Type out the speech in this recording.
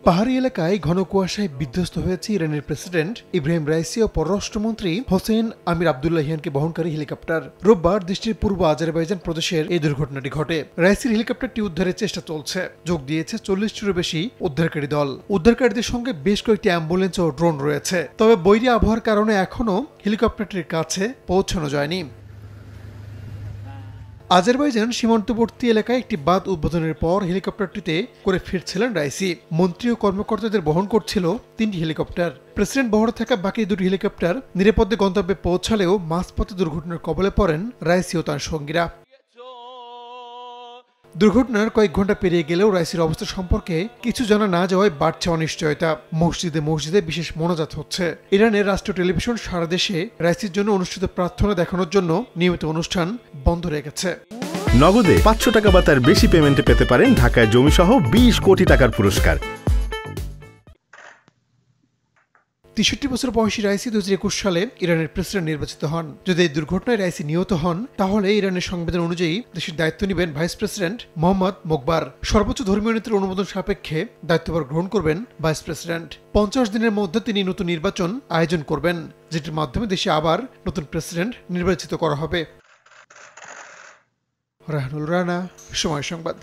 পাহাড়ি এলাকায় ঘন কুয়াশায় বিধ্বস্ত হয়েছে ইরানের প্রেসিডেন্ট ইব্রাহিম রাইসি ও পররাষ্ট্রমন্ত্রী হোসেন আমির আবদুল্লাহিয়ানকে বহনকারী হেলিকপ্টার। রোববার দেশটির পূর্ব আজারবাইজান প্রদেশের এই দুর্ঘটনাটি ঘটে। রাইসির হেলিকপ্টারটি উদ্ধারের চেষ্টা চলছে। যোগ দিয়েছে 40টিরও বেশি উদ্ধারকারী দল। উদ্ধারকারীদের সঙ্গে বেশ কয়েকটি অ্যাম্বুলেন্স ও ড্রোন রয়েছে। তবে বৈরী আবহাওয়ার কারণে এখনও হেলিকপ্টারটির কাছে পৌঁছানো যায়নি। আজারবাইজান সীমান্তবর্তী এলাকায় একটি বাঁধ উদ্বোধনের পর হেলিকপ্টারটিতে করে ফিরছিলেন রাইসি। মন্ত্রী ও কর্মকর্তাদের বহন করছিল 3টি হেলিকপ্টার। প্রেসিডেন্ট বহরে থাকা বাকি 2টি হেলিকপ্টার নিরাপদে গন্তব্যে পৌঁছালেও মাঝপথে দুর্ঘটনার কবলে পড়েন রাইসি ও তার সঙ্গীরা। দুর্ঘটনার কয়েক ঘন্টা পেরিয়ে গেলেও রাইসির অবস্থা সম্পর্কে কিছু জানা না যাওয়ায় বাড়ছে অনিশ্চয়তা। মসজিদে মসজিদে বিশেষ মোনাজাত হচ্ছে। ইরানের রাষ্ট্রীয় টেলিভিশন সারা দেশে রাইসির জন্য অনুষ্ঠিত প্রার্থনা দেখানোর জন্য নিয়মিত অনুষ্ঠান বন্ধ রেখেছে। নগদে 500 টাকা বা তার বেশি পেমেন্টে পেতে পারেন ঢাকায় জমিসহ 20 কোটি টাকার পুরস্কার। 63 বছর বয়সী রাইসি 2021 সালে ইরানের প্রেসিডেন্ট নির্বাচিত হন। যদি এই দুর্ঘটনায় রাইসি নিহত হন, তাহলে ইরানের সংবিধান অনুযায়ী দেশের দায়িত্ব নেবেন ভাইস প্রেসিডেন্ট মোহাম্মদ মোকবার। সর্বোচ্চ ধর্মীয় নীতির অনুমোদন সাপেক্ষে দায়িত্বভার গ্রহণ করবেন ভাইস প্রেসিডেন্ট। 50 দিনের মধ্যে তিনি নতুন নির্বাচন আয়োজন করবেন, যেটির মাধ্যমে দেশে আবার নতুন প্রেসিডেন্ট নির্বাচিত করা হবে। রাহানুল রানা, সময় সংবাদ।